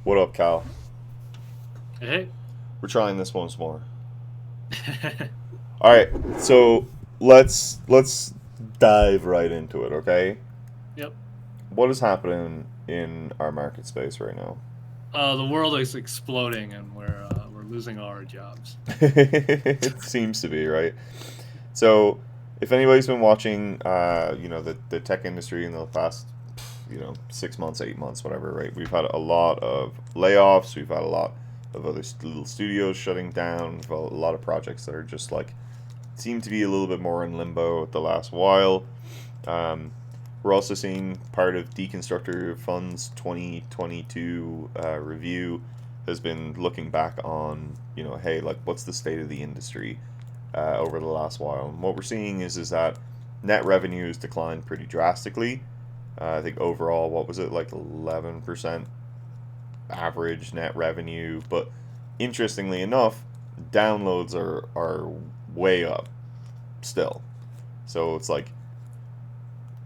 What up, Cal? Hey. We're trying this once more. All right, so let's dive right into it, okay? Yep. What is happening in our market space right now? The world is exploding, and we're losing all our jobs. It seems to be right. So, if anybody's been watching, the tech industry in the past, 6 months, 8 months, whatever, right? We've had a lot of layoffs. We've had a lot of other little studios shutting down. We've had a lot of projects that are just like seem to be a little bit more in limbo the last while. Um, we're also seeing part of Deconstructor Fund's 2022 review has been looking back on, hey, like what's the state of the industry over the last while. And what we're seeing is that net revenues declined pretty drastically. I think overall, what was it, like 11% average net revenue? But interestingly enough, downloads are way up still. So it's like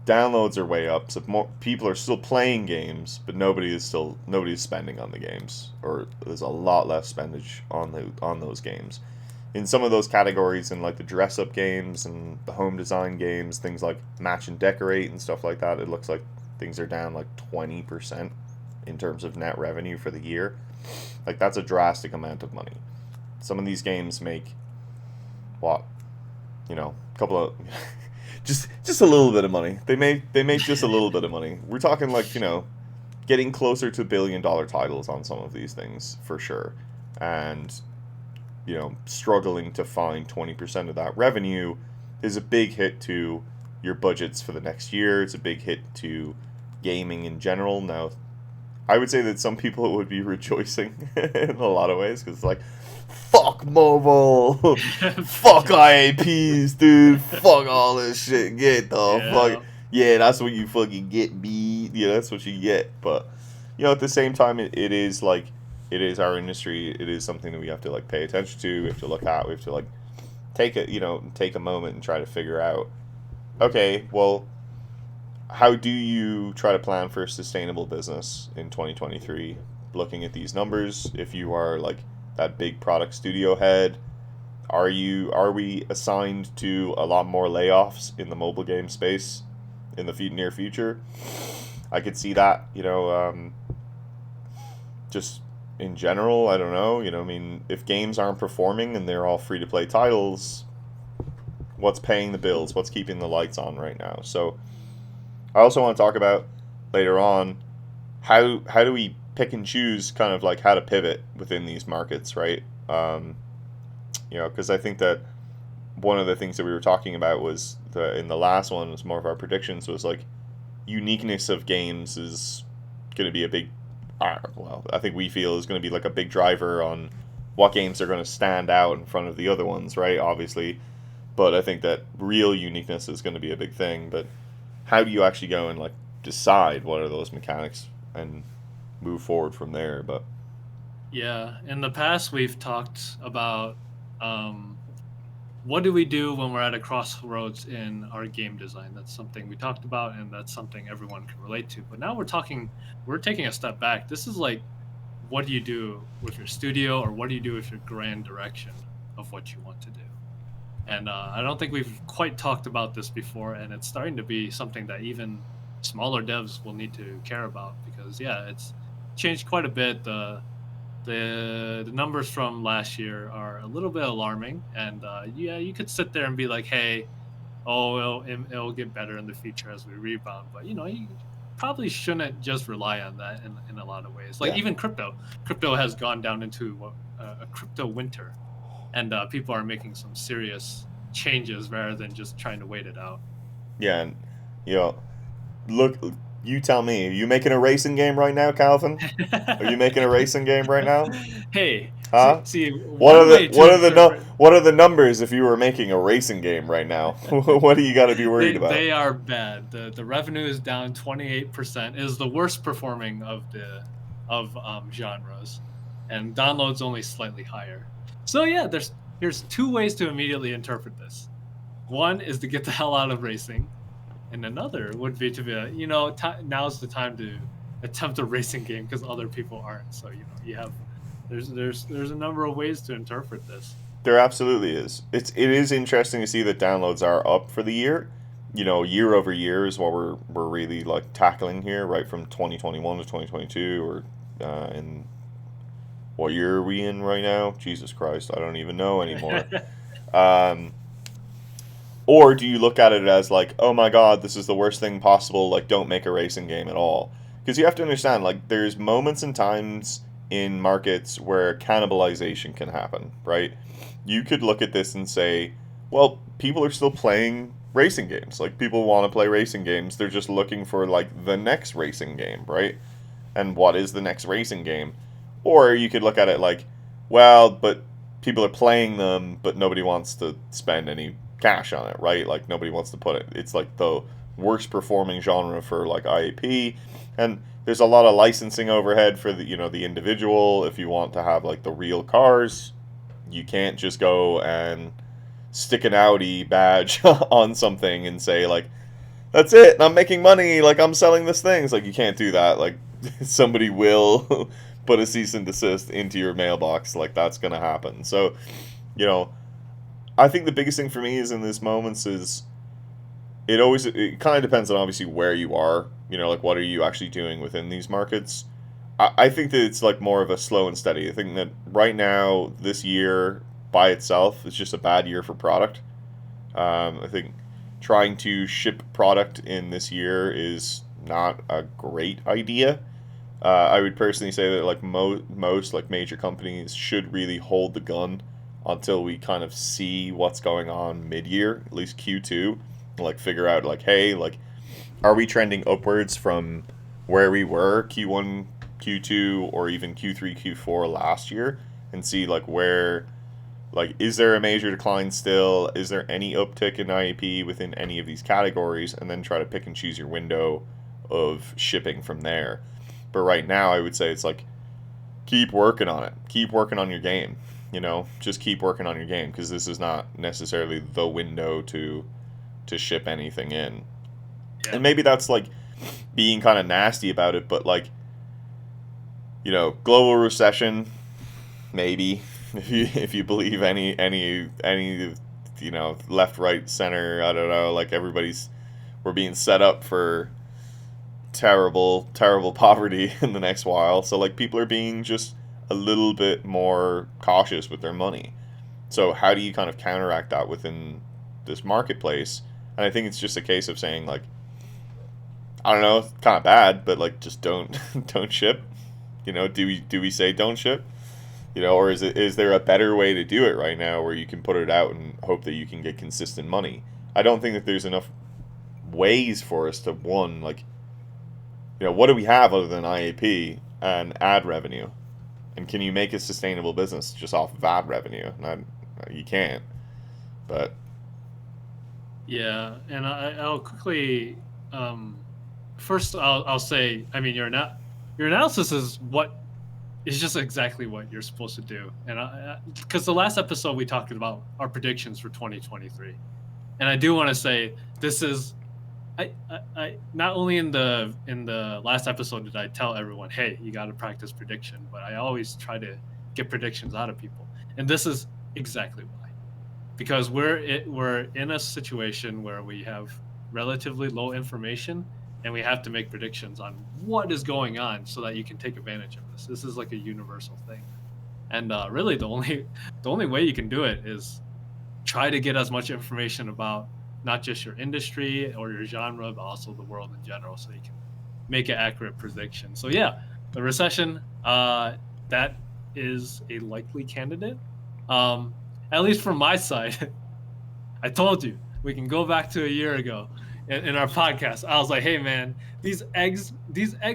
downloads are way up. So more people are still playing games, but nobody's spending on the games, or there's a lot less spendage on those games. In some of those categories, in like the dress up games and the home design games, things like match and decorate and stuff like that, it looks like things are down like 20% in terms of net revenue for the year. Like that's a drastic amount of money. Some of these games make what, a couple of just a little bit of money. They make just a little bit of money. We're talking like getting closer to $1 billion titles on some of these things for sure, and struggling to find 20% of that revenue is a big hit to your budgets for the next year. It's a big hit to gaming in general. Now, I would say that some people would be rejoicing in a lot of ways because it's like, fuck mobile, fuck IAPs, dude, fuck all this shit. Get the fuck, Yeah. yeah, that's what you fucking get, me. Yeah, that's what you get. But at the same time, it is like it is our industry. It is something that we have to like pay attention to. We have to look at. We have to like take a moment and try to figure out. Okay, well, how do you try to plan for a sustainable business in 2023 looking at these numbers? If you are like that big product studio head, are we assigned to a lot more layoffs in the mobile game space in the near future? I could see that, just in general. I don't know, I mean, if games aren't performing and they're all free to play titles, what's paying the bills, what's keeping the lights on right now? So I also want to talk about later on how do we pick and choose kind of like how to pivot within these markets, right? Because I think that one of the things that we were talking about was in the last one was more of our predictions was like uniqueness of games is going to be a big, well, I think we feel is going to be like a big driver on what games are going to stand out in front of the other ones, right? Obviously, but I think that real uniqueness is going to be a big thing. But how do you actually go and like decide what are those mechanics and move forward from there? But Yeah. In the past, we've talked about um, what do we do when we're at a crossroads in our game design. That's something we talked about, and that's something everyone can relate to. But now we're taking a step back. This is like, what do you do with your studio, or what do you do with your grand direction of what you want to do? And I don't think we've quite talked about this before, and it's starting to be something that even smaller devs will need to care about because yeah, it's changed quite a bit. The numbers from last year are a little bit alarming, and yeah, you could sit there and be like, hey, oh, it'll get better in the future as we rebound, but you probably shouldn't just rely on that in a lot of ways. Like yeah, even crypto has gone down into a crypto winter, and people are making some serious changes rather than just trying to wait it out. yeah, and you know, look, you tell me, are you making a racing game right now, Calvin? Are you making a racing game right now? Hey, Huh? see, one way to interpret what are the numbers if you were making a racing game right now? What do you got to be worried about? they are bad. The revenue is down 28%. Is the worst performing of the of genres, and downloads only slightly higher. So yeah, here's two ways to immediately interpret this. One is to get the hell out of racing, and another would be to be now's the time to attempt a racing game because other people aren't. So you have there's a number of ways to interpret this. There absolutely is. It is interesting to see that downloads are up for the year. Year over year is what we're really like tackling here, right from 2021 to 2022, or in what year are we in right now? Jesus Christ, I don't even know anymore. Um, or do you look at it as like, oh my god, this is the worst thing possible, like don't make a racing game at all? Because you have to understand, like there's moments and times in markets where cannibalization can happen, right? You could look at this and say, well, people are still playing racing games. Like people want to play racing games. They're just looking for like the next racing game, right? And what is the next racing game? Or you could look at it like, well, but people are playing them, but nobody wants to spend any cash on it, right? Like nobody wants to put it. It's like the worst performing genre for like IAP, and there's a lot of licensing overhead for the individual. If you want to have like the real cars, you can't just go and stick an Audi badge on something and say like, that's it, I'm making money, like I'm selling this thing. It's like you can't do that. Like somebody will put a cease and desist into your mailbox. Like that's gonna happen. So, you know, I think the biggest thing for me is in these moments is it kind of depends on obviously where you are. Like what are you actually doing within these markets. I think that it's like more of a slow and steady. I think that right now this year by itself is just a bad year for product. I think trying to ship product in this year is not a great idea. I would personally say that like most like major companies should really hold the gun until we kind of see what's going on mid-year, at least Q2, like figure out like, hey, like are we trending upwards from where we were Q1, Q2, or even Q3, Q4 last year, and see like where, like, is there a major decline still? Is there any uptick in IAP within any of these categories? And then try to pick and choose your window of shipping from there. But right now, I would say it's like, keep working on it. Keep working on your game. Just keep working on your game, because this is not necessarily the window to ship anything in. Yeah. And maybe that's like being kind of nasty about it, but like, global recession, maybe, if you believe any left, right, center, I don't know, like we're being set up for terrible poverty in the next while. So like people are being just a little bit more cautious with their money. So how do you kind of counteract that within this marketplace? And I think it's just a case of saying like, I don't know, it's kind of bad, but like just don't don't ship. Do we say don't ship? Or is there a better way to do it right now where you can put it out and hope that you can get consistent money? I don't think that there's enough ways for us to, one, like, what do we have other than IAP and ad revenue? And can you make a sustainable business just off of ad revenue? You can't. But Yeah, and I'll quickly first I'll say, I mean, your analysis is just exactly what you're supposed to do. And because the last episode we talked about our predictions for 2023, and I do want to say this is I not only in the last episode did I tell everyone, hey, you got to practice prediction, but I always try to get predictions out of people, and this is exactly why. Because we're in a situation where we have relatively low information, and we have to make predictions on what is going on so that you can take advantage of this. This is like a universal thing, and really the only way you can do it is try to get as much information about not just your industry or your genre, but also the world in general, so you can make an accurate prediction. So yeah, the recession, that is a likely candidate. At least from my side, I told you we can go back to a year ago in our podcast. I was like, "Hey, man, these egg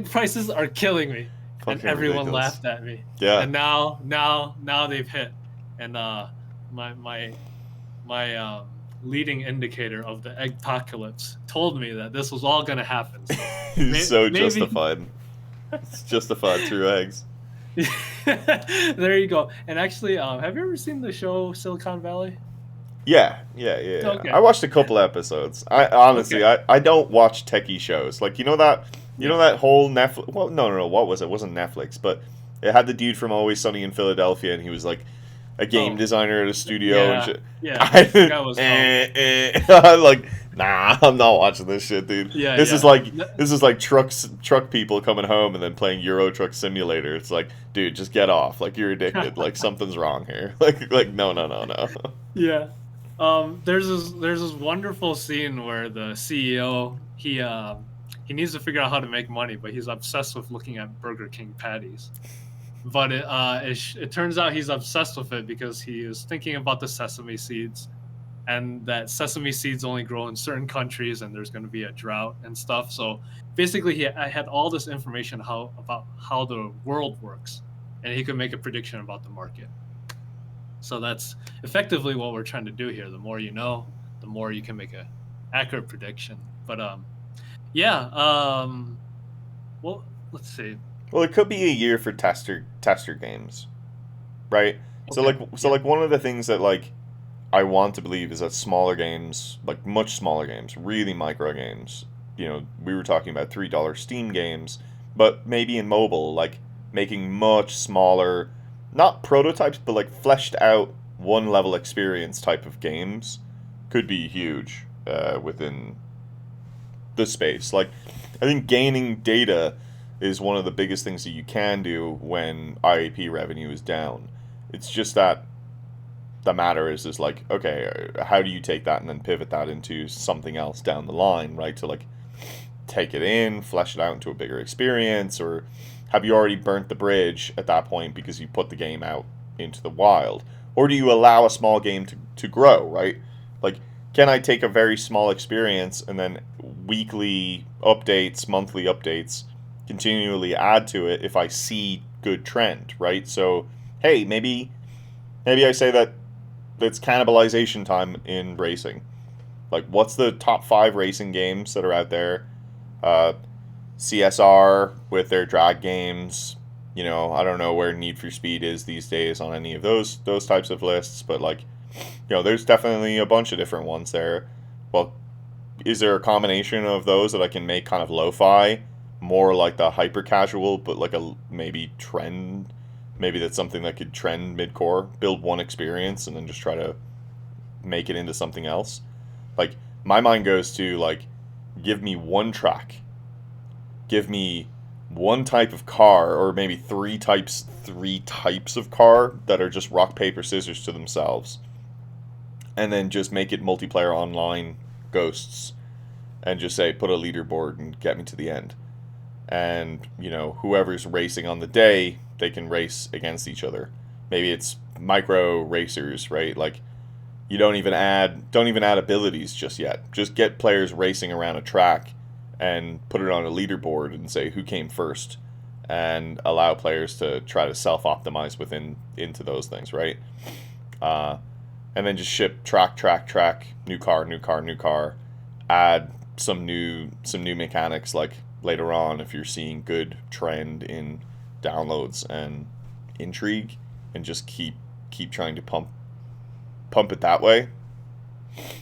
prices are killing me," and fucking everyone ridiculous. laughed at me. Yeah. And now they've hit, and my leading indicator of the egg apocalypse told me that this was all going to happen. So He's so maybe justified. It's justified through eggs. there you go. And actually, have you ever seen the show Silicon Valley? Yeah. I Okay. watched a couple episodes. I honestly, Okay. I don't watch techie shows. Like, that You know Yeah. that whole Netflix? Well, no. What was it? It wasn't Netflix, but it had the dude from Always Sunny in Philadelphia, and he was like a game Oh, designer at a studio and yeah, shit. yeah. I I, forgot what it's called. like, nah, I'm not watching this shit, dude. Yeah, This is yeah. like this is like truck people coming home and then playing Euro Truck Simulator. It's like, dude, just get off. Like you're addicted. Like something's wrong here. Like no. Yeah. There's this wonderful scene where the CEO he needs to figure out how to make money, but he's obsessed with looking at Burger King patties. But it turns out he's obsessed with it because he is thinking about the sesame seeds, and that sesame seeds only grow in certain countries, and there's going to be a drought and stuff. So basically, I had all this information about how the world works, and he could make a prediction about the market. So that's effectively what we're trying to do here. The more you know, the more you can make a accurate prediction. But yeah. Well, let's see. Well, it could be a year for tester games, right? Okay. So Yeah. like one of the things that like I want to believe is that smaller games, like much smaller games, really micro games, we were talking about $3 Steam games, but maybe in mobile, like making much smaller, not prototypes, but like fleshed out one level experience type of games could be huge within the space. Like, I think gaining data is one of the biggest things that you can do when IAP revenue is down. It's just that the matter is like, okay, how do you take that and then pivot that into something else down the line, right? To like take it in, flesh it out into a bigger experience, or have you already burnt the bridge at that point because you put the game out into the wild? Or do you allow a small game to grow, right? Like, can I take a very small experience and then weekly updates, monthly updates, continually add to it if I see good trend, right? So, hey, maybe I say that it's cannibalization time in racing. Like, what's the top 5 racing games that are out there? Uh, CSR with their drag games. I don't know where Need for Speed is these days on any of those types of lists, but like, there's definitely a bunch of different ones there. Well, is there a combination of those that I can make kind of lo-fi, more like the hyper casual, but like a maybe trend? Maybe that's something that could trend mid-core, build one experience, and then just try to make it into something else. Like my mind goes to like, give me one track, give me one type of car, or maybe three types of car that are just rock paper scissors to themselves, and then just make it multiplayer online ghosts, and just say put a leaderboard and get me to the end. And whoever's racing on the day, they can race against each other. Maybe it's micro racers, right? Like, you don't even add abilities just yet. Just get players racing around a track and put it on a leaderboard and say who came first, and allow players to try to self-optimize within into those things, right? uh, and then just ship track, new car, add some new mechanics, like later on if you're seeing good trend in downloads and intrigue, and just keep trying to pump it that way.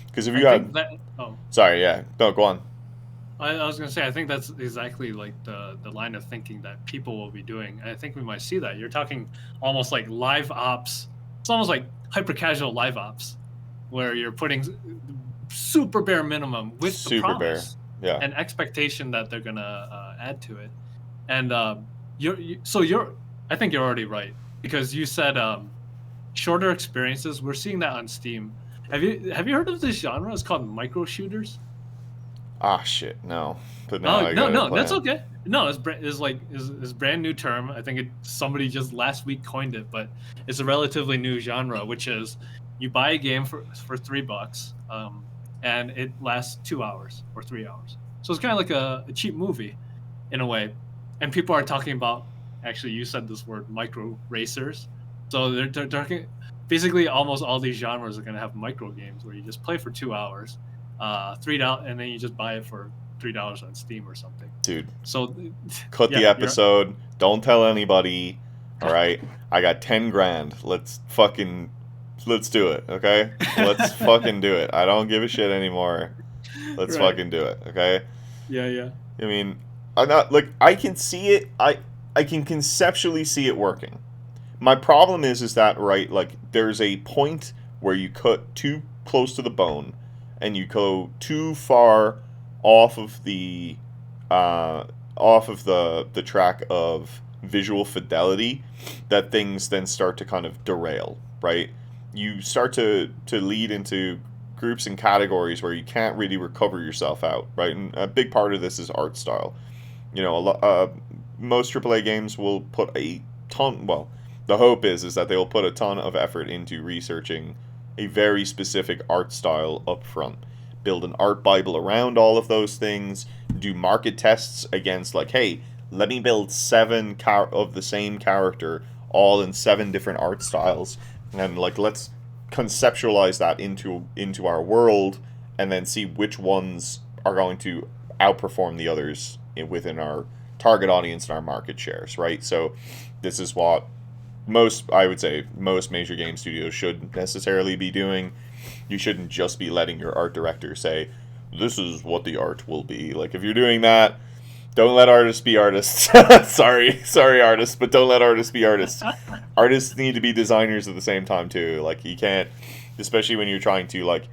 Because if I you had, think that. Oh, sorry, yeah, no, go on. I was gonna say, I think that's exactly like the line of thinking that people will be doing. And I think we might see that. You're talking almost like live ops. It's almost like hyper casual live ops, where you're putting super bare minimum with the Super bear, promise yeah. and expectation that they're gonna add to it. And so you're. I think you're already right, because you said shorter experiences. We're seeing that on Steam. Have you heard of this genre? It's called micro shooters. Ah, shit, no. But now Oh I no, got a no, that's plan. okay. No, is like is brand new term. I think somebody just last week coined it, but it's a relatively new genre, which is you buy a game for $3, and it lasts 2 hours or 3 hours. So it's kind of like a cheap movie in a way. And people are talking about, actually, you said this word, micro racers. So they're talking, basically almost all these genres are going to have micro games where you just play for 2 hours, $3, and then you just buy it for $3 on Steam or something. Dude, So cut the yeah, you're episode. Don't tell anybody. All right, I got 10 grand. Let's do it. Okay, let's fucking do it. I don't give a shit anymore. Let's right. fucking do it. Okay. Yeah, yeah. I mean, I'm not like I can see it. I can conceptually see it working. My problem is that right, like there's a point where you cut too close to the bone, and you go too far off of the uh, the track of visual fidelity, that things then start to kind of derail. Right, you start to lead into groups and categories where you can't really recover yourself out. Right, and a big part of this is art style. You know, most AAA games will put a ton. Well, the hope is that they will put a ton of effort into researching a very specific art style up front. Build an art bible around all of those things. Do market tests against like, hey, let me build of the same character, all in 7 different art styles, and like let's conceptualize that into our world, and then see which ones are going to outperform the others within our target audience and our market shares, right? So this is what I would say most major game studios should necessarily be doing. You shouldn't just be letting your art director say, this is what the art will be. Like if you're doing that, don't let artists be artists. sorry artists, but don't let artists be artists. Artists need to be designers at the same time too. Like you can't, especially when you're trying to like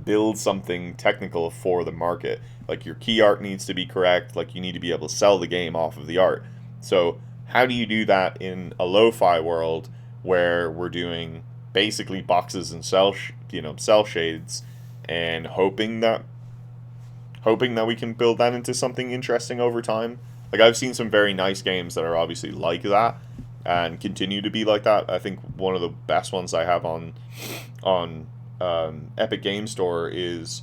build something technical for the market. Like your key art needs to be correct. Like you need to be able to sell the game off of the art. So how do you do that in a lo-fi world where we're doing basically boxes and cell shades, and hoping that we can build that into something interesting over time. Like I've seen some very nice games that are obviously like that and continue to be like that. I think one of the best ones I have on Epic Game Store is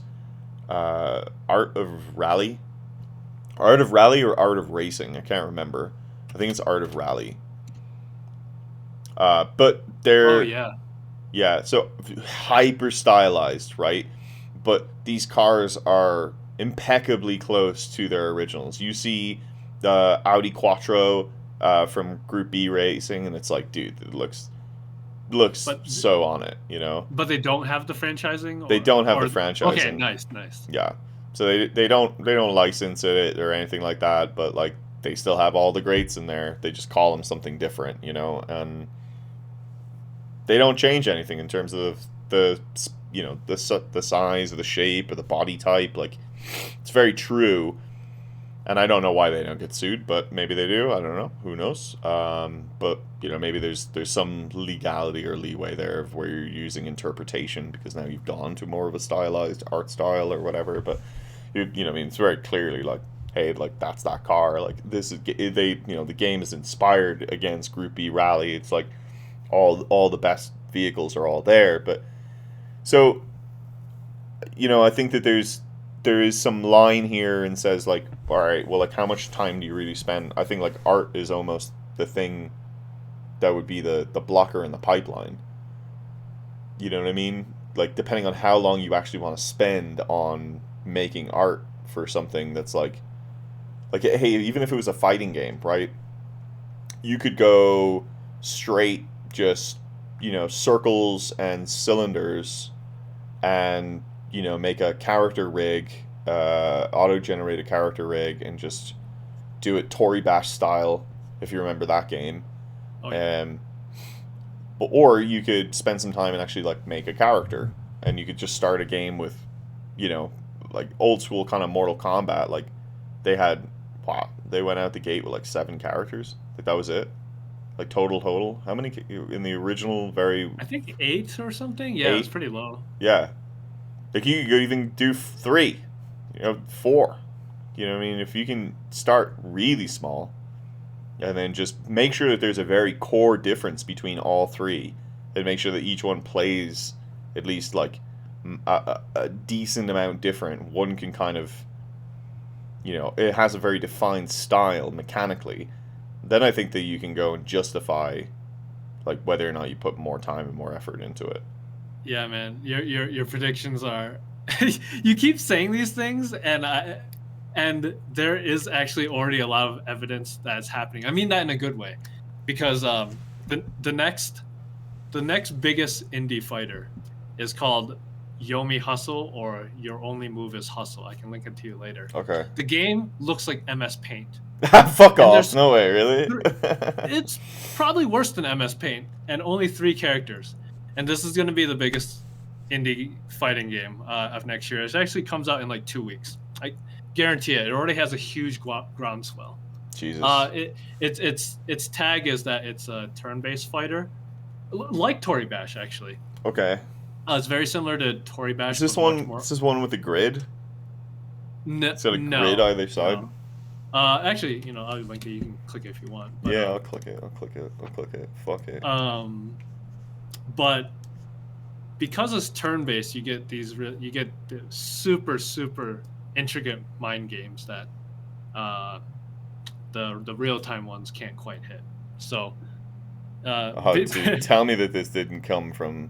Art of Rally. Art of Rally or Art of Racing? I can't remember. I think it's Art of Rally. But Oh they're yeah. yeah, so hyper stylized, right? But these cars are impeccably close to their originals. You see the Audi Quattro from Group B Racing, and it's like, dude, it looks But so on it, you know. but they don't have the franchising They don't have the or okay, franchising, nice, nice. yeah. So they don't license it or anything like that, but like they still have all the greats in there. They just call them something different, you know, and they don't change anything in terms of the size or the shape or the body type. Like it's very true, and I don't know why they don't get sued, but maybe they do. I don't know. Who knows? But maybe there's some legality or leeway there of where you're using interpretation because now you've gone to more of a stylized art style or whatever. But I mean, it's very clearly like, hey, like that's that car. Like this is the game is inspired against Group B Rally. It's like all the best vehicles are all there. But so I think that there is some line here and says like, all right, well, like how much time do you really spend? I think like art is almost the thing that would be the blocker in the pipeline. You know what I mean? Like depending on how long you actually want to spend on making art for something that's like hey, even if it was a fighting game, right? You could go straight just circles and cylinders and make a character rig, auto-generated character rig, and just do it Tory Bash style, if you remember that game. Oh yeah. Um, or you could spend some time and actually like make a character, and you could just start a game with, you know, like old school kind of Mortal Kombat. Like they had, wow, they went out the gate with like 7 characters. Like that was it. Like total. How many in the original? Very I think 8 or something. Yeah, it's 8. pretty low. Yeah, like you could even do 3, 4. You know what I mean? If you can start really small and then just make sure that there's a very core difference between all 3 and make sure that each one plays at least like a decent amount different. One can kind of, it has a very defined style mechanically. Then I think that you can go and justify like whether or not you put more time and more effort into it. Yeah, man. Your predictions are you keep saying these things and there is actually already a lot of evidence that's happening. I mean that in a good way. Because the next biggest indie fighter is called Yomi Hustle or Your Only Move is Hustle. I can link it to you later. Okay. The game looks like MS Paint, Fuck and off! there's No way, really? there- it's probably worse than MS Paint, and only 3 characters. And this is going to be the biggest indie fighting game of next year. It actually comes out in like 2 weeks. I guarantee it. It already has a huge groundswell. Jesus. Its tag is that it's a turn-based fighter, like Tori Bash actually. Okay. It's very similar to Tori Is Bash, this but much one? more. Is this one with a grid? It's got a grid No, either side. no. Actually, I'll link it. You can click it if you want. But Yeah, I'll click it. I'll click it. I'll click it. Fuck it. but because it's turn-based, you get the super intricate mind games that the real-time ones can't quite hit. So So tell me that this didn't come from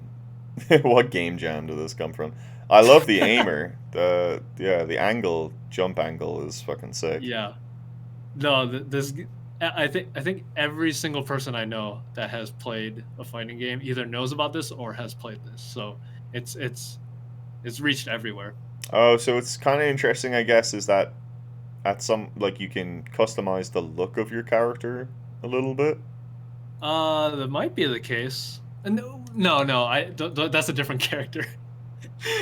what game jam did this come from? I love the aimer. The jump angle is fucking sick. yeah. No, this I think every single person I know that has played a fighting game either knows about this or has played this. So it's reached everywhere. Oh, so it's kind of interesting, I guess, is that at some like you can customize the look of your character a little bit. That might be the case. No, that's a different character.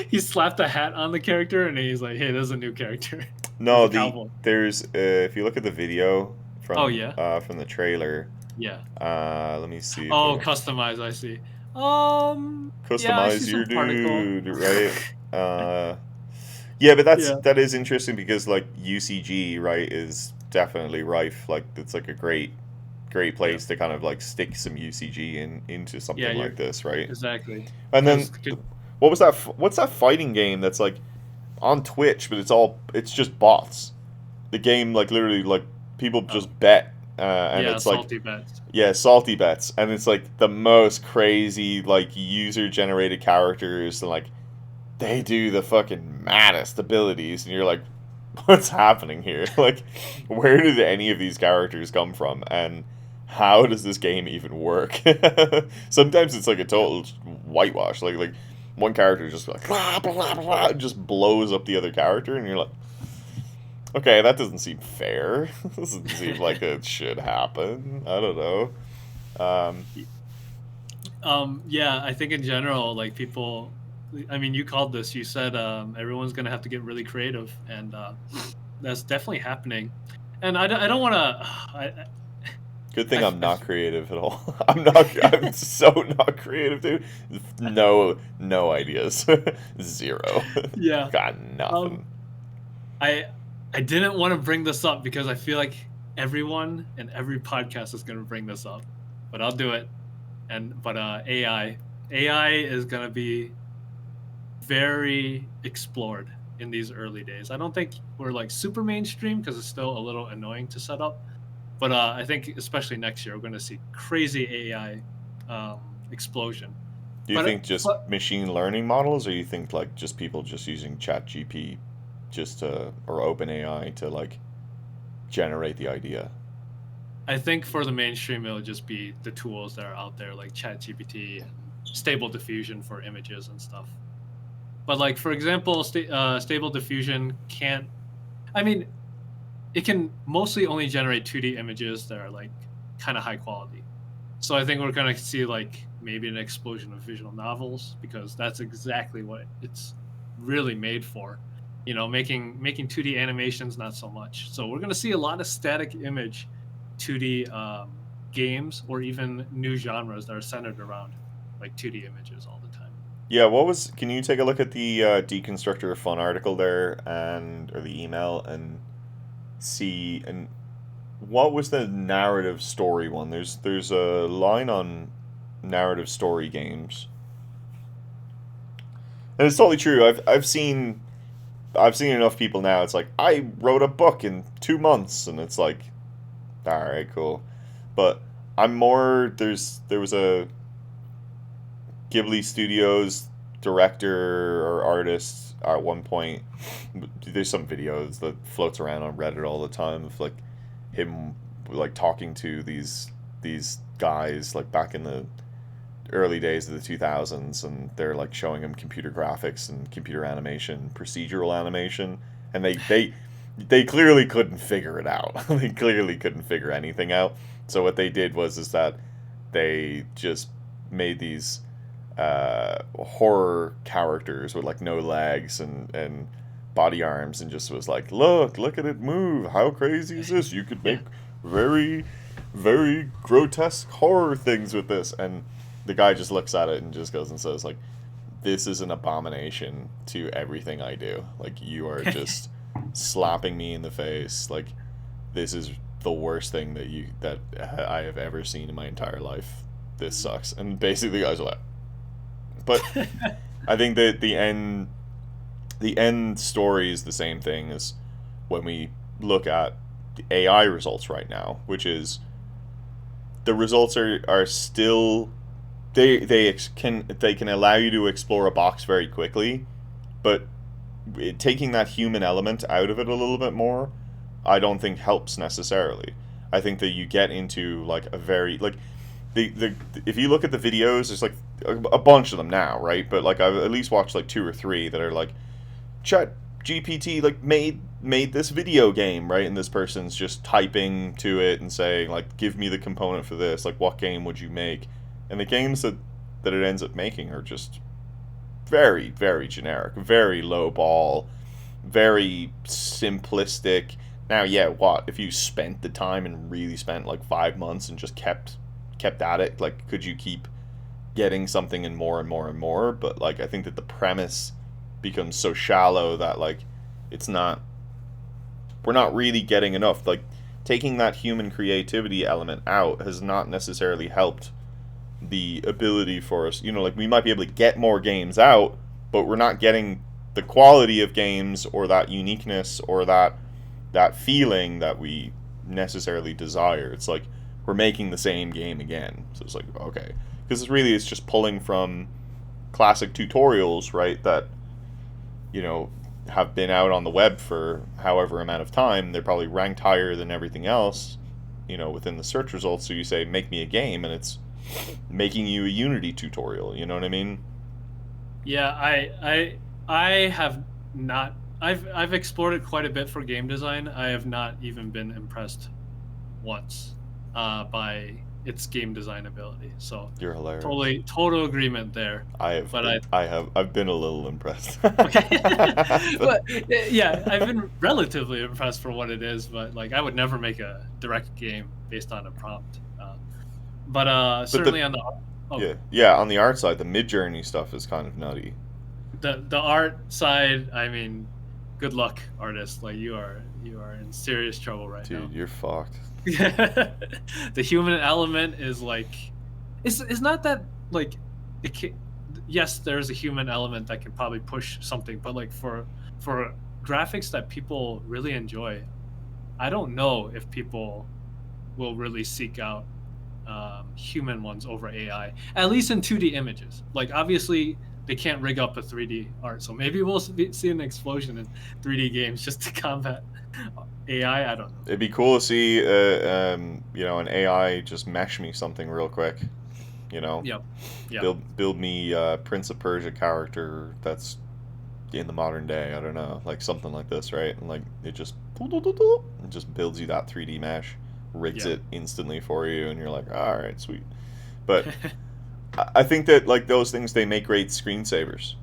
He slapped a hat on the character and he's like, "Hey, this is a new character." He's No, a cowboy. there's if you look at the video Oh yeah, from the trailer, yeah. let me see if Oh, I customize. I see. Yeah, I see customize your some particle. dude, right? Yeah, but Yeah, that is interesting because like UCG, right, is definitely rife. Like it's like a great yeah, place to kind of like stick some UCG into yeah. something You're like this, right? exactly And then because what was that? What's that fighting game that's like on Twitch, but it's just bots. The game like literally like people oh just bet, and yeah, it's like salty bets. yeah, salty bets, and it's like the most crazy like user generated characters, and like they do the fucking maddest abilities, and you're like, what's happening here? Like, where did any of these characters come from, and how does this game even work? Sometimes it's like a Yeah, total whitewash. Like one character just like blah, blah, blah, just blows up the other character, and you're like, okay, that doesn't seem fair. Doesn't seem like it should happen. I don't know. Um, yeah. I think in general, like people. I mean, you called this. You said everyone's gonna have to get really creative, and that's definitely happening. And I don't want to. Good thing I'm I not creative at all. I'm so not creative, dude. No ideas. Zero. yeah. Got Um, nothing. I I didn't want to bring this up because I feel like everyone and every podcast is going to bring this up, but I'll do it. But AI is going to be very explored in these early days. I don't think we're like super mainstream because it's still a little annoying to set up. But I think especially next year we're going to see crazy AI explosion. Do you think But just machine learning models, or you think like just people just using ChatGPT just to or OpenAI to like generate the idea? I think for the mainstream, it'll just be the tools that are out there, like ChatGPT and Stable Diffusion for images and stuff. But like for example, Stable Diffusion can't. I mean, it can mostly only generate 2D images that are like kind of high quality. So I think we're gonna see like maybe an explosion of visual novels because that's exactly what it's really made for. Making 2D animations not so much. So we're gonna see a lot of static image 2D games or even new genres that are centered around like 2D images all the time. Yeah, can you take a look at the Deconstructor fun article there or the email and see and what was the narrative story one? There's a line on narrative story games. And it's totally true. I've seen enough people now. It's like I wrote a book in 2 months, and it's like, all right, cool. But I'm more. There was a Ghibli Studios director or artist at one point. There's some videos that floats around on Reddit all the time of like him like talking to these guys like back in the early days of the 2000s, and they're like showing him computer graphics and computer animation, procedural animation, and they clearly couldn't figure it out. They clearly couldn't figure anything out. So what they did was is that they just made these horror characters with like no legs and body arms, and just was like, look at it move. How crazy is this? You could Yeah. make very, very grotesque horror things with this. And the guy just looks at it and just goes and says like, this is an abomination to everything I do. Like, you are just slapping me in the face. Like, this is the worst thing that I have ever seen in my entire life. This sucks. And basically the guys are like, but I think that the end story is the same thing as when we look at the AI results right now, which is the results are still they can allow you to explore a box very quickly, but taking that human element out of it a little bit more, I don't think helps necessarily. I think that you get into like a very like the if you look at the videos, there's like a bunch of them now, right? But like I've at least watched like two or three that are like Chat GPT like made this video game, right? And this person's just typing to it and saying like, give me the component for this. Like, what game would you make? And the games that it ends up making are just very, very generic, very low ball, very simplistic. Now, yeah, what if you spent the time and really spent like 5 months and just kept at it? Like, could you keep getting something and more and more and more? But like, I think that the premise becomes so shallow that like, it's not. We're not really getting enough. Like, taking that human creativity element out has not necessarily helped the ability for us. Like, we might be able to get more games out, but we're not getting the quality of games or that uniqueness or that feeling that we necessarily desire. It's like we're making the same game again. So it's like, okay, because it's just pulling from classic tutorials, right? That have been out on the web for however amount of time. They're probably ranked higher than everything else, within the search results. So you say, make me a game, and it's making you a Unity tutorial. You know what I mean? Yeah, I have not. I've explored it quite a bit for game design. I have not even been impressed once by its game design ability. So You're hilarious. total agreement there. But I've been a little impressed. okay, but yeah, I've been relatively impressed for what it is. But like, I would never make a direct game based on a prompt. But But certainly on the oh, yeah, on the art side, the Mid-Journey stuff is kind of nutty. the art side, I mean, good luck, artist. Like, you are in serious trouble right now. Dude, you're fucked. The human element is like, it's not that like it can, yes, there's a human element that can probably push something, but like for graphics that people really enjoy, I don't know if people will really seek out human ones over AI, at least in 2D images. Like, obviously they can't rig up a 3D art, so maybe we'll see an explosion in 3D games just to combat AI. I don't know. It'd be cool to see, an AI just mesh me something real quick. You know, Yep. Yep. build me Prince of Persia character that's in the modern day. I don't know, like something like this, right? And like it just builds you that 3D mesh, rigs Yeah. it instantly for you, and you're like, all right, sweet. But I think that like those things, they make great screensavers,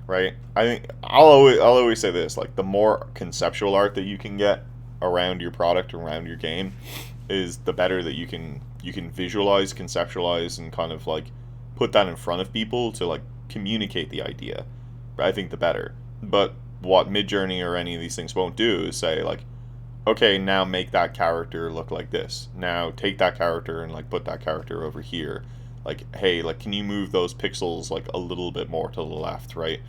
right? I think I'll always say this: like, the more conceptual art that you can get around your product, around your game, is the better that you can visualize, conceptualize, and kind of like put that in front of people to like communicate the idea. I think the better. But what Midjourney or any of these things won't do is say like, okay, now make that character look like this. Now take that character and like put that character over here. Like, hey, like, can you move those pixels like a little bit more to the left, right?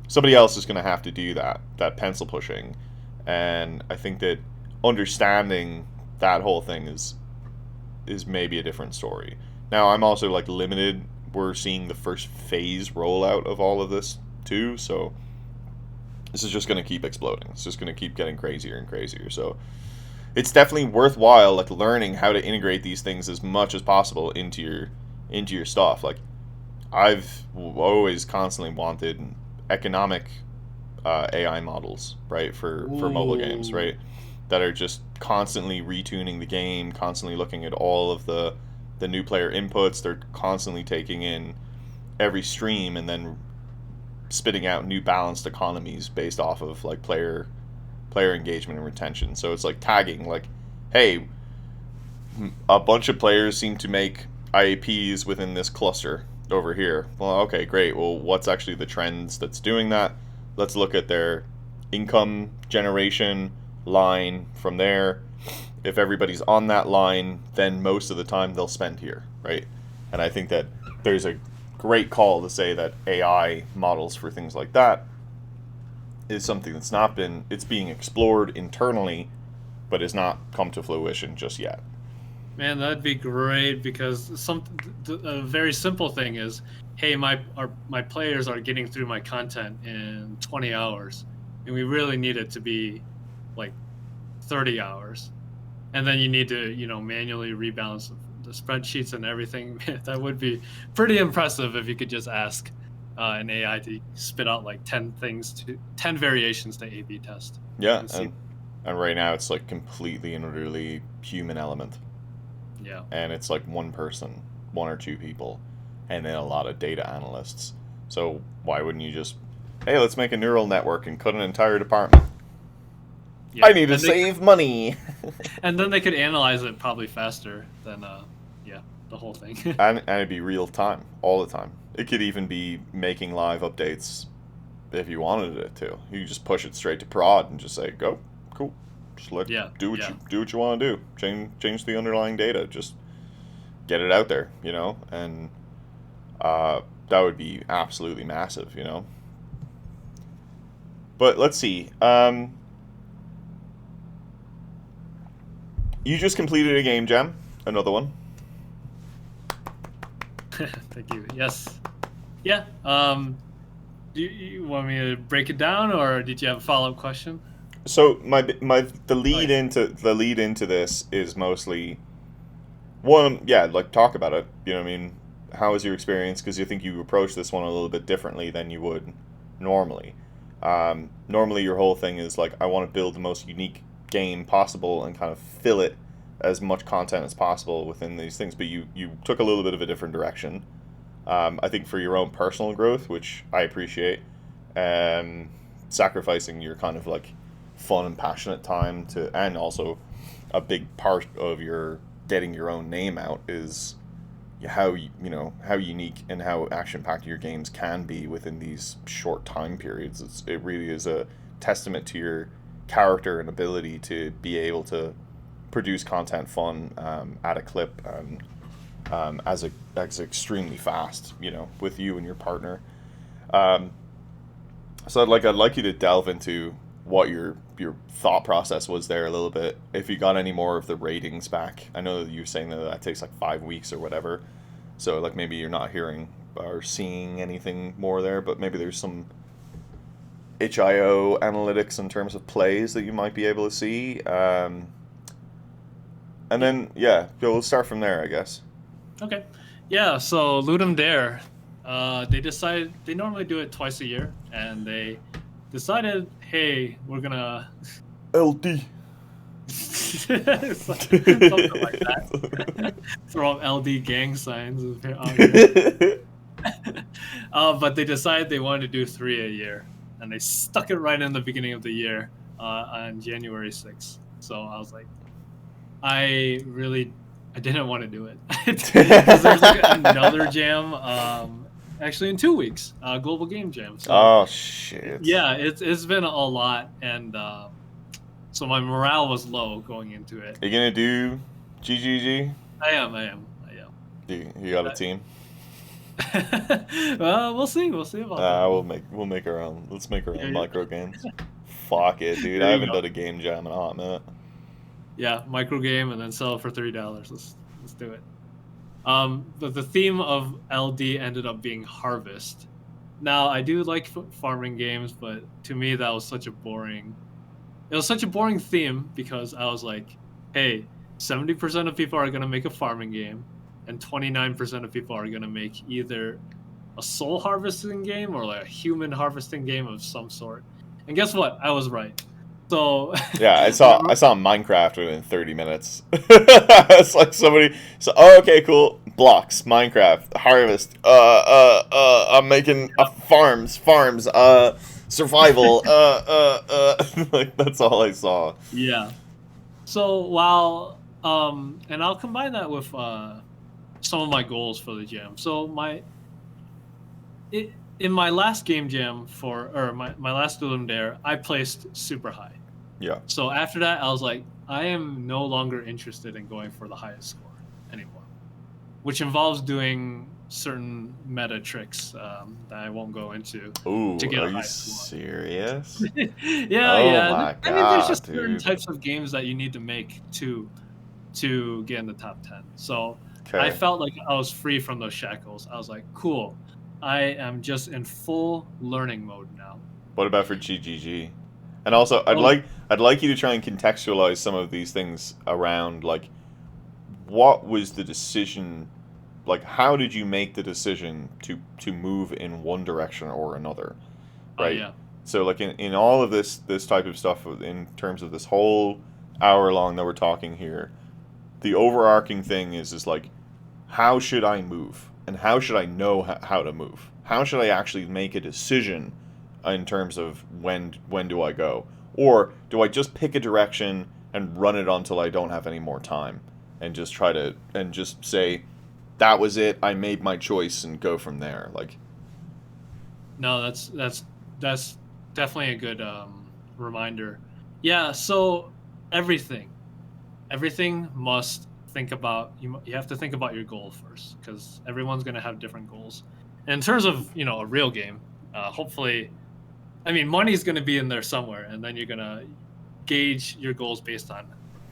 Somebody else is going to have to do that pencil pushing. And I think that understanding that whole thing is maybe a different story. Now, I'm also like limited. We're seeing the first phase rollout of all of this too, so this is just going to keep exploding. It's just going to keep getting crazier and crazier. So it's definitely worthwhile like learning how to integrate these things as much as possible into into your stuff. Like I've always constantly wanted economic AI models, right, for mobile games, Ooh. right, that are just constantly retuning the game, constantly looking at all of the new player inputs. They're constantly taking in every stream and then spitting out new balanced economies based off of like player engagement and retention. So it's like tagging, like, hey, a bunch of players seem to make IAPs within this cluster over here. Well, okay, great. Well, what's actually the trends that's doing that? Let's look at their income generation line from there. If everybody's on that line, then most of the time they'll spend here, right? And I think that there's a great call to say that AI models for things like that is something that's not been, it's being explored internally, but has not come to fruition just yet. Man, that'd be great because a very simple thing is, hey, my players are getting through my content in 20 hours, and we really need it to be like 30 hours. And then you need to, manually rebalance the spreadsheets and everything. That would be pretty impressive if you could just ask an AI to spit out like 10 variations to A/B test Yeah, and see. and right now it's like completely and utterly human element, Yeah. and it's like one person, one or two people, and then a lot of data analysts. So why wouldn't you just, hey, let's make a neural network and cut an entire department? I Yeah. need to save money. And then they could analyze it probably faster than yeah, the whole thing. And it'd be real time all the time. It could even be making live updates if you wanted it to. You could just push it straight to prod and just say, go, cool. Just let Yeah. Yeah. do what you want to do. Change the underlying data. Just get it out there, and that would be absolutely massive. But let's see. You just completed a game jam, another one. Thank you. Yes. Yeah. Do you want me to break it down, or did you have a follow-up question? So my the Oh lead yeah. into the lead into this is mostly one, yeah, like talk about it. You know what I mean? How was your experience? Because you think you approach this one a little bit differently than you would normally. Normally, your whole thing is like, I want to build the most unique game possible and kind of fill it as much content as possible within these things. But you took a little bit of a different direction. I think for your own personal growth, which I appreciate, um, sacrificing your kind of like fun and passionate time to, and also a big part of your getting your own name out is how unique and how action packed your games can be within these short time periods. It really is a testament to your character and ability to be able to produce content fun at a clip and as extremely fast, with you and your partner. Um, so I'd like you to delve into what your thought process was there a little bit. If you got any more of the ratings back, I know that you were saying that takes like 5 weeks or whatever. So like maybe you're not hearing or seeing anything more there, but maybe there's some HIO analytics in terms of plays that you might be able to see. And Yeah. then yeah, we'll start from there, I guess. Okay. Yeah. So Ludum Dare, they decided they normally do it twice a year, and they decided, hey, we're gonna LD. something like that. Throw up LD gang signs out here. But they decided they wanted to do 3 a year, and they stuck it right in the beginning of the year on January 6th. So I was like, I didn't want to do it because there's like another jam actually in 2 weeks, Global Game Jam. So Oh shit. yeah, it's been a lot, and so my morale was low going into it. You gonna do GGG? I am. You got a team? Well, we'll see about that one. We'll make our own. Let's make our Yeah, own yeah. micro games. Fuck it, dude. There I you haven't go. done a game jam in a hot minute. Yeah, micro game and then sell it for $3. Let's do it. But the theme of LD ended up being harvest. Now I do like farming games, but to me that was such a boring. It was such a boring theme because I was like, hey, 70% of people are gonna make a farming game. and 29% of people are gonna make either a soul harvesting game or like a human harvesting game of some sort. And guess what? I was right. So Yeah, I saw Minecraft within 30 minutes. It's like somebody. So, oh, okay, cool. Blocks, Minecraft, harvest. I'm making farms. Survival. Like that's all I saw. yeah. So while and I'll combine that with some of my goals for the jam. So in my last game jam or my last Doom Dare, I placed super high. Yeah. So after that, I was like, I am no longer interested in going for the highest score anymore, which involves doing certain meta tricks that I won't go into to Ooh, get are a you high score. serious? Yeah, Oh yeah. my I mean, there's god, just certain dude. types of games that you need to make to get in the top 10. So I Okay. felt like I was free from those shackles. I was like, cool. I am just in full learning mode now. What about for GGG? And also, Oh, I'd like you to try and contextualize some of these things around like what was the decision, like how did you make the decision to move in one direction or another, right? yeah. So like in all of this type of stuff in terms of this whole hour long that we're talking here, the overarching thing is like how should I move and how should I know how to move? How should I actually make a decision in terms of when do I go? Or do I just pick a direction and run it until I don't have any more time and just try to and just say that was it, I made my choice and go from there. Like No, that's definitely a good reminder. Yeah, so everything everything must think about you have to think about your goal first because everyone's going to have different goals. And in terms of, a real game, hopefully, I mean, money's going to be in there somewhere, and then you're going to gauge your goals based on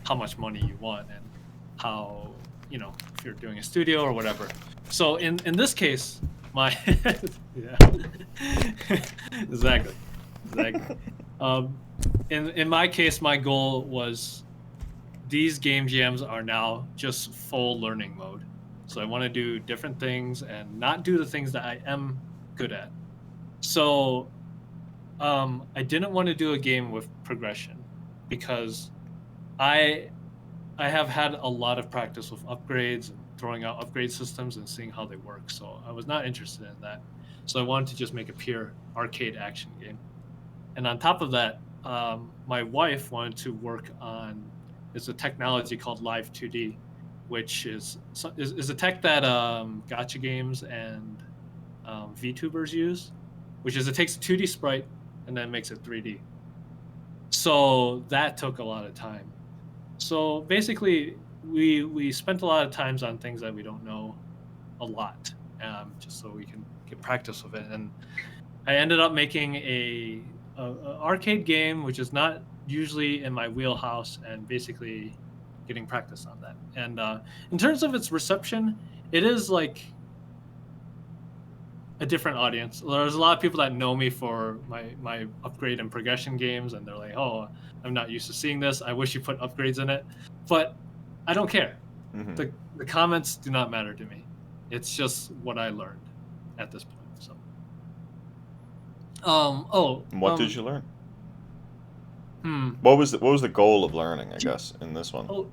how much money you want and how, if you're doing a studio or whatever. So in this case, my yeah, exactly, exactly. Um, in my case, my goal was these game jams are now just full learning mode. So I want to do different things and not do the things that I am good at. So I didn't want to do a game with progression because I I have had a lot of practice with upgrades and throwing out upgrade systems and seeing how they work. So I was not interested in that. So I wanted to just make a pure arcade action game. And on top of that, my wife wanted to work on is a technology called Live 2D, which is a tech that gotcha games and VTubers use, which is it takes a 2D sprite and then makes it 3D. So that took a lot of time. So basically, we spent a lot of times on things that we don't know a lot, just so we can get practice with it. And I ended up making a arcade game, which is not usually in my wheelhouse, and basically getting practice on that. And in terms of its reception, it is like a different audience. There's a lot of people that know me for my upgrade and progression games, and they're like, "Oh, I'm not used to seeing this. I wish you put upgrades in it," but I don't care. mm-hmm. The comments do not matter to me. It's just what I learned at this point. So, oh, What did you learn? hmm. What was the goal of learning, I guess, in this one? Oh,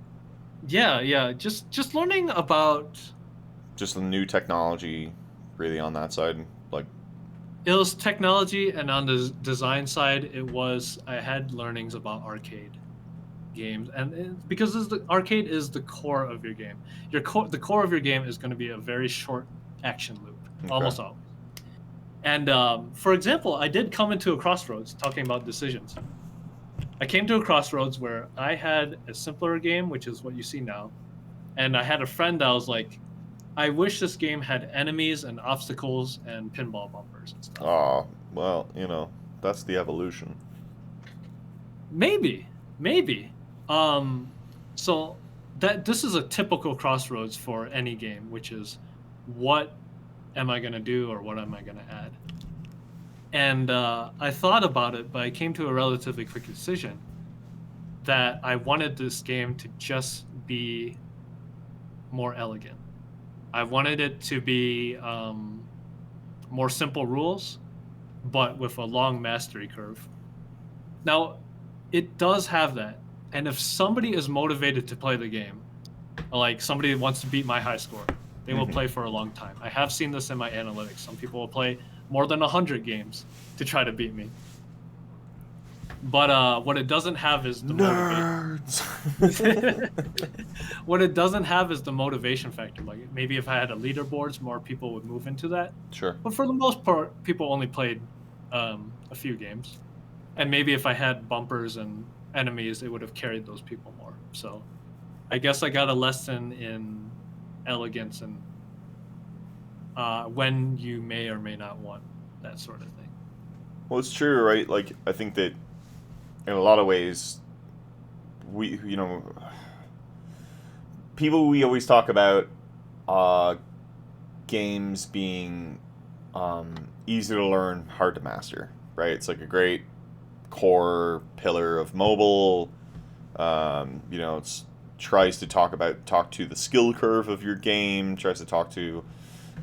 yeah, yeah. Just learning about Just the new technology really on that side, like it was technology, and on the design side, I had learnings about arcade games, and because the arcade is the core of your game. The core of your game is going to be a very short action loop, okay. almost always. And for example, I did come into a crossroads talking about decisions. I came to a crossroads where I had a simpler game, which is what you see now, and I had a friend that was like, I wish this game had enemies and obstacles and pinball bumpers and stuff. Oh, well, that's the evolution. Maybe, maybe. Um, so that this is a typical crossroads for any game, which is what am I going to do or what am I going to add? And I thought about it, but I came to a relatively quick decision that I wanted this game to just be more elegant. I wanted it to be more simple rules, but with a long mastery curve. Now, it does have that. And if somebody is motivated to play the game, like somebody wants to beat my high score, they will Mm-hmm. play for a long time. I have seen this in my analytics. Some people will play more than 100 games to try to beat me. But what it doesn't have is the motivate. Nerds. What it doesn't have is the motivation factor. Like maybe if I had a leaderboards, more people would move into that. Sure. But for the most part, people only played a few games. And maybe if I had bumpers and enemies, it would have carried those people more. So I guess I got a lesson in elegance and when you may or may not want that sort of thing. Well, it's true, right? Like, I think that in a lot of ways, we, people, we always talk about uh, games being easy to learn, hard to master, right? It's like a great core pillar of mobile. It's tries to talk to the skill curve of your game, tries to talk to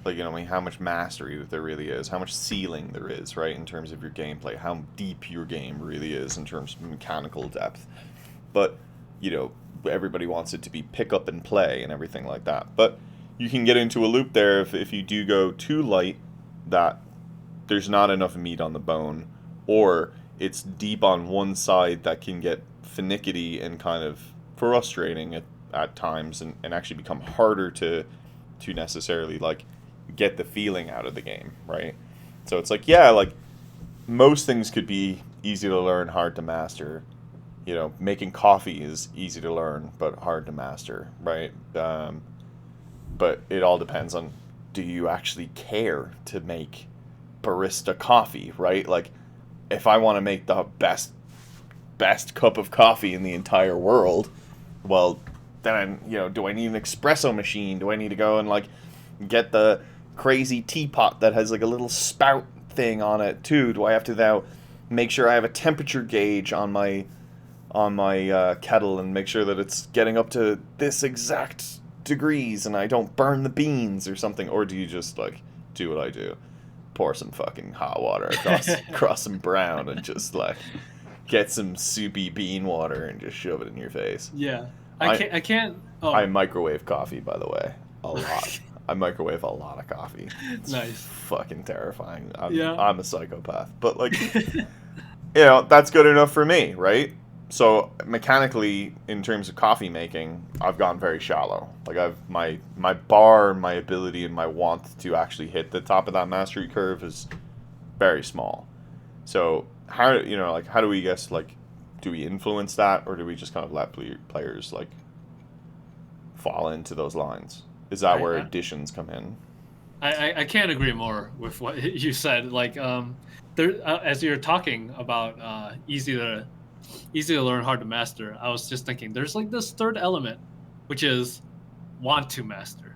like how much mastery that there really is, how much ceiling there is, right, in terms of your gameplay, how deep your game really is in terms of mechanical depth. But everybody wants it to be pick up and play and everything like that. But you can get into a loop there if you do go too light, that there's not enough meat on the bone, or it's deep on one side that can get finicky and kind of frustrating at times, and actually become harder to necessarily like get the feeling out of the game, right? So it's like, yeah, like most things could be easy to learn, hard to master. Making coffee is easy to learn but hard to master, right? But it all depends on, do you actually care to make barista coffee, right? Like, if I want to make the best cup of coffee in the entire world, well, then do I need an espresso machine? Do I need to go and like get the crazy teapot that has like a little spout thing on it too? Do I have to now make sure I have a temperature gauge on my kettle and make sure that it's getting up to this exact degrees and I don't burn the beans or something? Or do you just like do what I do? Pour some fucking hot water across some brown and just like get some soupy bean water and just shove it in your face. Yeah. I I can't I can't I oh microwave coffee, by the way, a lot. I microwave a lot of coffee. It's nice. fucking terrifying. I'm Yeah. I'm a psychopath, but like that's good enough for me, right? So mechanically, in terms of coffee making, I've gone very shallow. Like I've my bar, my ability, and my want to actually hit the top of that mastery curve is very small. So how do we guess, like, do we influence that, or do we just kind of let players like fall into those lines? Is that where I, additions come in? I can't agree more with what you said. Like there as you're talking about easy to learn, hard to master. I was just thinking there's like this third element, which is want to master.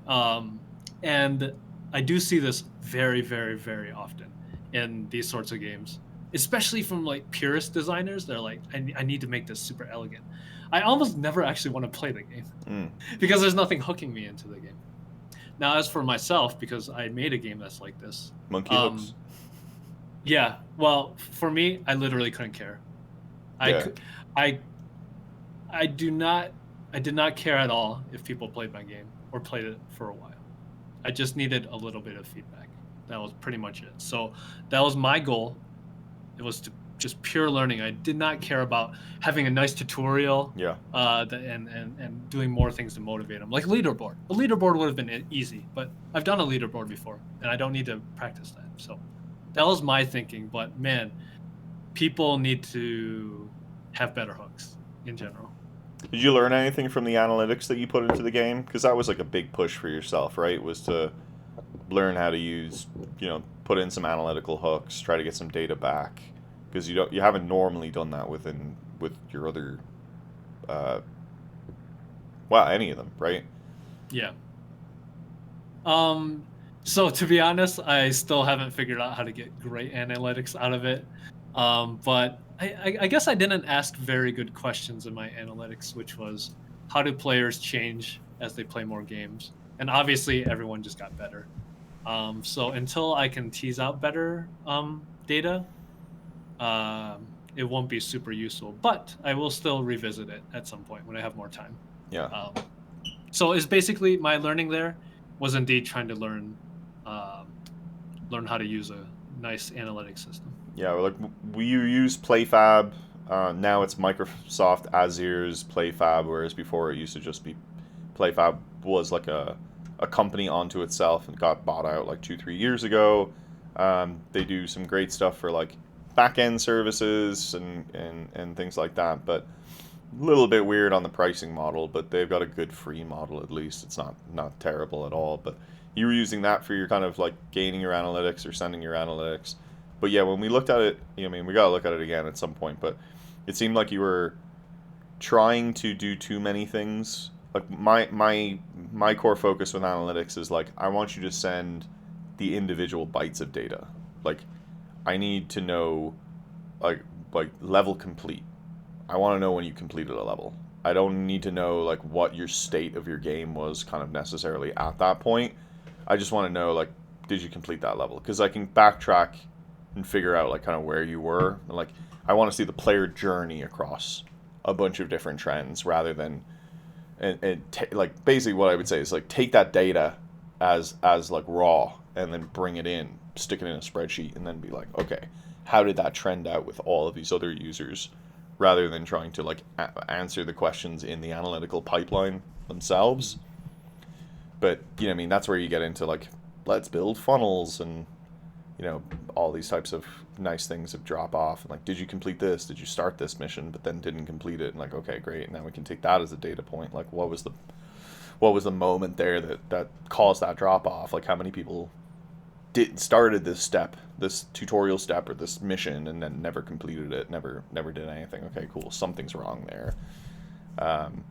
Um, and I do see this very, very, very often in these sorts of games, especially from like purist designers. They're like, I need to make this super elegant. I almost never actually want to play the game Mm. because there's nothing hooking me into the game. Now, as for myself, because I made a game that's like this, Monkey hooks. um, yeah. Well, for me, I literally couldn't care. I Yeah. could, I, I do not, I did not care at all if people played my game or played it for a while. I just needed a little bit of feedback. That was pretty much it. So that was my goal. It was to just pure learning. I did not care about having a nice tutorial, Yeah. and doing more things to motivate them. Like leaderboard. A leaderboard would have been easy, but I've done a leaderboard before, and I don't need to practice that. So that was my thinking. But man, people need to have better hooks in general. Did you learn anything from the analytics that you put into the game? Because that was like a big push for yourself, right? Was to learn how to use, put in some analytical hooks, try to get some data back, because you haven't normally done that with your other, uh, well, any of them, right? Yeah. Um, so to be honest, I still haven't figured out how to get great analytics out of it. But I guess I didn't ask very good questions in my analytics, which was how do players change as they play more games? and obviously everyone just got better. So until I can tease out better data, it won't be super useful. But I will still revisit it at some point when I have more time. Yeah. Um, so is basically my learning there was indeed trying to um, learn how to use a nice analytics system. Yeah, like we use PlayFab. Now it's Microsoft Azure's PlayFab, whereas before it used to just be PlayFab was like a company onto itself and got bought out like 2 3 years ago. They do some great stuff for like back end services and things like that, but a little bit weird on the pricing model. But they've got a good free model at least. It's not terrible at all. But you were using that for your kind of like gaining your analytics or sending your analytics. But yeah, when we looked at it, I mean, we gotta look at it again at some point. But it seemed like you were trying to do too many things. Like my core focus with analytics is like I want you to send the individual bytes of data. Like I need to know like level complete. I want to know when you completed a level. I don't need to know like what your state of your game was kind of necessarily at that point. I just want to know like did you complete that level? Because I can backtrack and figure out like kind of where you were. And, like I want to see the player journey across a bunch of different trends rather than like basically what I would say is like take that data as like raw and then bring it in, stick it in a spreadsheet, and then be like, okay, how did that trend out with all of these other users, rather than trying to like answer the questions in the analytical pipeline themselves. But you know, I mean, that's where you get into like let's build funnels and you know all these types of nice things of drop off and like did you complete this, did you start this mission but then didn't complete it, and like okay great, now we can take that as a data point, like what was the moment there that caused that drop off, like how many people did started this step, this tutorial step or this mission and then never completed it, never did anything. Okay cool, something's wrong there. um,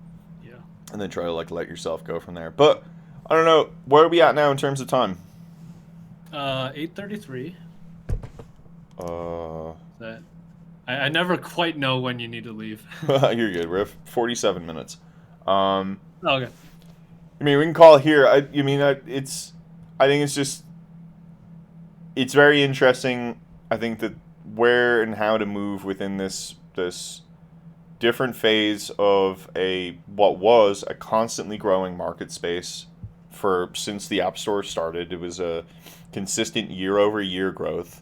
Yeah. and then try to like let yourself go from there. But I don't know, where are we at now in terms of time? 8:33. uh That I never quite know when you need to leave. you're good, we're at 47 minutes. um Okay. I mean, we can call it here. It's. I think it's just. It's very interesting. I think that where and how to move within this different phase of a what was a constantly growing market space for since the App Store started. It was a consistent year over year growth,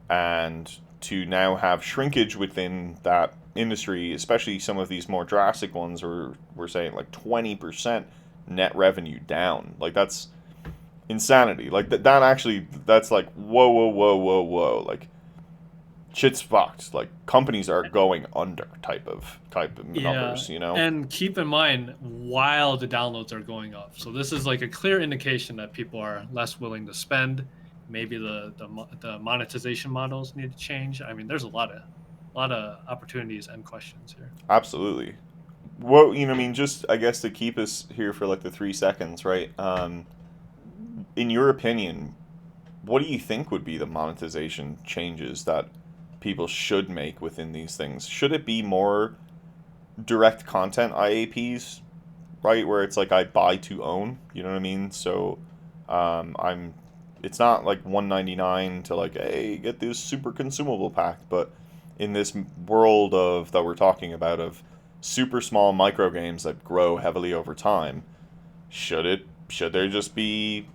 and to now have shrinkage within that industry, especially some of these more drastic ones, where we're saying like 20% net revenue down. Like that's insanity. Like that actually, that's like whoa. Like shit's fucked. Like companies are going under type of Yeah, numbers. You know. and keep in mind while the downloads are going up. So this is like a clear indication that people are less willing to spend. Maybe the monetization models need to change. I mean, there's a lot of opportunities and questions here. Absolutely. Well, you know, I mean, just I guess to keep us here for like the 3 seconds, right? In your opinion, what do you think would be the monetization changes that people should make within these things? Should it be more direct content IAPs, right? Where it's like I buy to own, you know what I mean? So I'm it's not like 199 to like hey get this super consumable pack, but in this world of that we're talking about of super small micro games that grow heavily over time, should there just be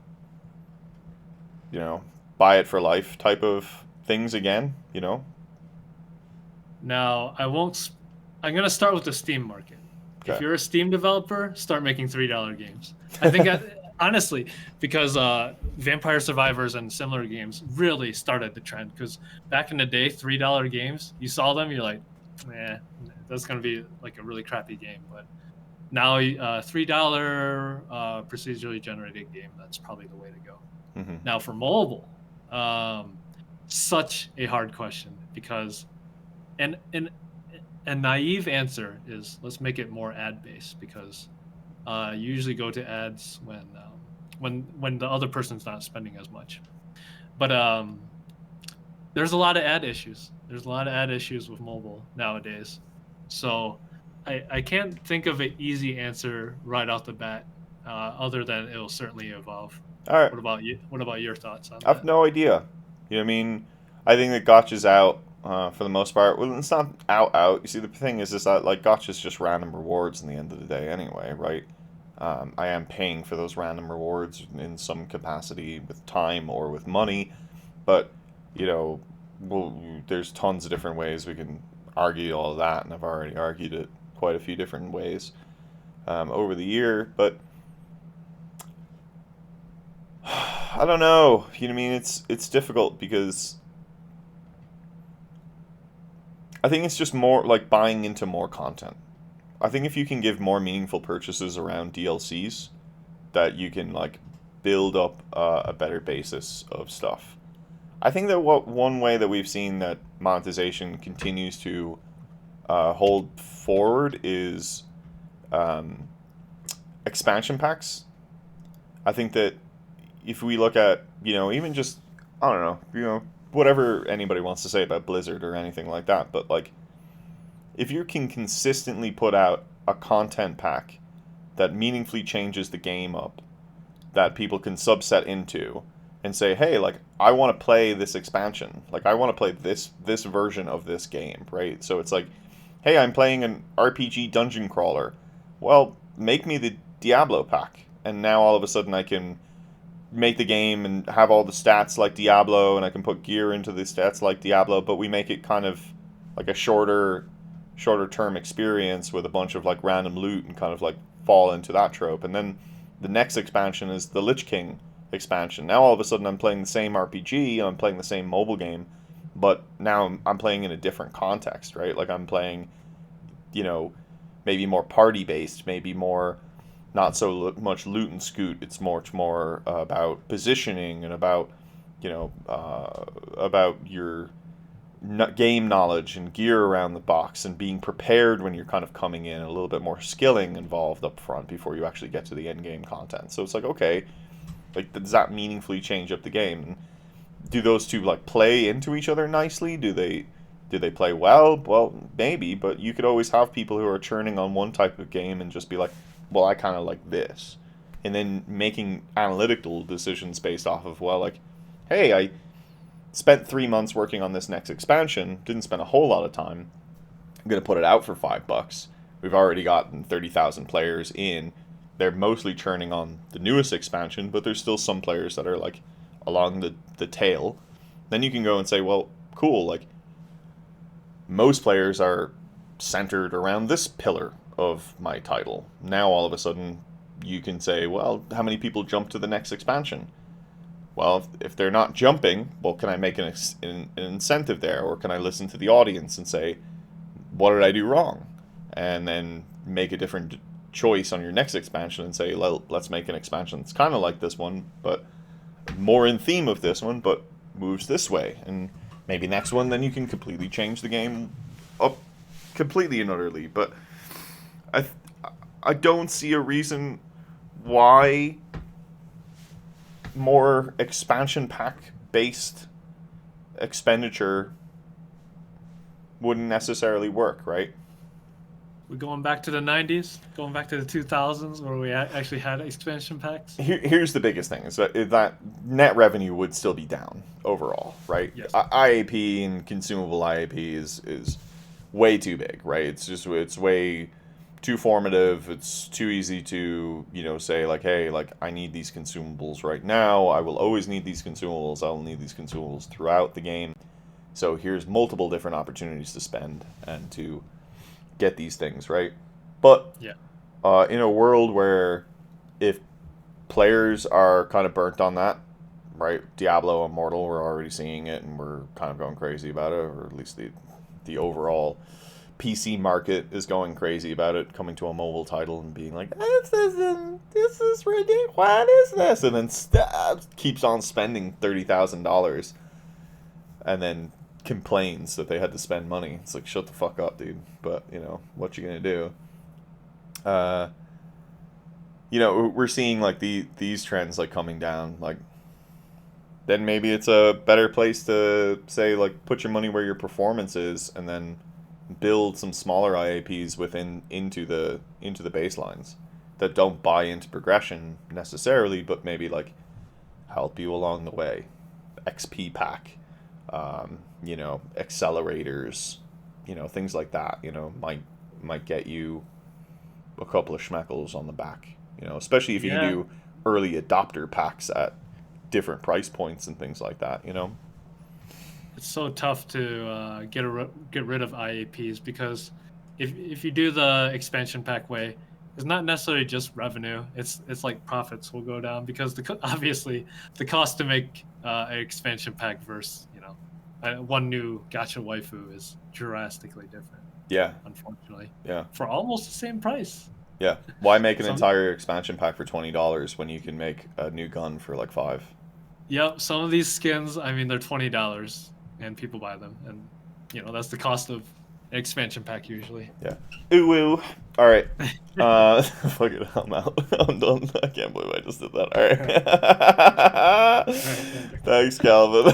you know buy it for life type of things again, you know? Now, I won't. I'm gonna start with the Steam market. If Okay. you're a Steam developer, start making $3 games. I think, honestly, because Vampire Survivors and similar games really started the trend. Because back in the day, $3 games, you saw them, you're like, eh, that's gonna be like a really crappy game. But now, $3 procedurally generated game, that's probably the way to go. Hmm. Now, for mobile, um, such a hard question because and a naive answer is let's make it more ad based because you usually go to ads when the other person's not spending as much. But there's a lot of ad issues. There's a lot of ad issues with mobile nowadays. So I can't think of an easy answer right off the bat. other than it will certainly evolve. All right. What about you? What about your thoughts on I've that? no idea. You know what I mean? I think that gotcha's out for the most part. Well, it's not out. You see, the thing is that like gotcha's just random rewards in the end of the day, anyway, right? I am paying for those random rewards in some capacity with time or with money, but you know, well, there's tons of different ways we can argue all of that, and I've already argued it quite a few different ways over the year. But I don't know. You know what I mean? It's difficult because I think it's just more like buying into more content. I think if you can give more meaningful purchases around DLCs, that you can like build up a better basis of stuff. I think that what one way that we've seen that monetization continues to hold forward is um, expansion packs. I think that if we look at, even just, I don't know, whatever anybody wants to say about Blizzard or anything like that, but like if you can consistently put out a content pack that meaningfully changes the game up, that people can subset into and say, hey, like I want to play this expansion, like I want to play this version of this game, right? So it's like, hey, I'm playing an RPG dungeon crawler. Well, make me the Diablo pack, and now all of a sudden I can make the game and have all the stats like Diablo, and I can put gear into the stats like Diablo, but we make it kind of like a shorter term experience with a bunch of like random loot and kind of like fall into that trope. And then the next expansion is the Lich King expansion. Now all of a sudden I'm playing the same RPG, I'm playing the same mobile game, but now I'm playing in a different context, right? Like I'm playing, you know, maybe more party based, maybe more not so much loot and scoot. It's much more about positioning and about, about your game knowledge and gear around the box and being prepared when you're kind of coming in, a little bit more skilling involved up front before you actually get to the end game content. So it's like, okay, like does that meaningfully change up the game? And do those two like play into each other nicely? Do they play well? Well, maybe, but you could always have people who are churning on one type of game and just be like, well, I kind of like this. And then making analytical decisions based off of, well, like, hey, I spent 3 months working on this next expansion, didn't spend a whole lot of time. I'm going to put it out for $5. We've already gotten 30,000 players in. They're mostly churning on the newest expansion, but there's still some players that are like along the tail. Then you can go and say, well, cool, like most players are centered around this pillar of my title. Now all of a sudden you can say, well, how many people jump to the next expansion? Well, if they're not jumping, well, can I make an incentive there? Or can I listen to the audience and say, what did I do wrong? And then make a different choice on your next expansion and say, let's make an expansion that's kind of like this one, but more in theme of this one, but moves this way. And maybe next one, then you can completely change the game up completely and utterly. But I, I don't see a reason why more expansion pack based expenditure wouldn't necessarily work, right? We're going back to the 90s, going back to the 2000s where we actually had expansion packs. Here's the biggest thing is that net revenue would still be down overall, right? Yes. IAP and consumable IAP is way too big, right? It's way too formative. It's too easy to say like, hey, like I need these consumables right now. I will always need these consumables. I will need these consumables throughout the game. So here's multiple different opportunities to spend and to get these things, right? But Yeah. in a world where if players are kind of burnt on that, right? Diablo Immortal, we're already seeing it, and we're kind of going crazy about it, or at least the overall PC market is going crazy about it, coming to a mobile title and being like, this is ridiculous. What is this? And then keeps on spending $30,000, and then complains that they had to spend money. It's like, shut the fuck up, dude. But what you gonna do? Uh, we're seeing like these trends like coming down. Like, then maybe it's a better place to say like put your money where your performance is, and then build some smaller IAPs into the baselines. that don't buy into progression necessarily, but maybe like help you along the way. XP pack, accelerators, things like that. Might get you a couple of schmeckles on the back. Especially if you can Yeah, do early adopter packs at different price points and things like that. it's so tough to get rid of IAPs because if you do the expansion pack way, it's not necessarily just revenue. It's like profits will go down because obviously the cost to make an expansion pack versus one new gacha waifu is drastically different. Yeah, Unfortunately, yeah, for almost the same price. yeah. Why make an Some entire expansion pack for $20 when you can make a new gun for like $5? Yep, some of these skins, I mean, they're $20 and people buy them, and that's the cost of an expansion pack usually. Yeah. Ooh woo. All right. Fuck it. I'm out. I'm done. I can't believe I just did that. All All right. right. All right. Thanks, Calvin.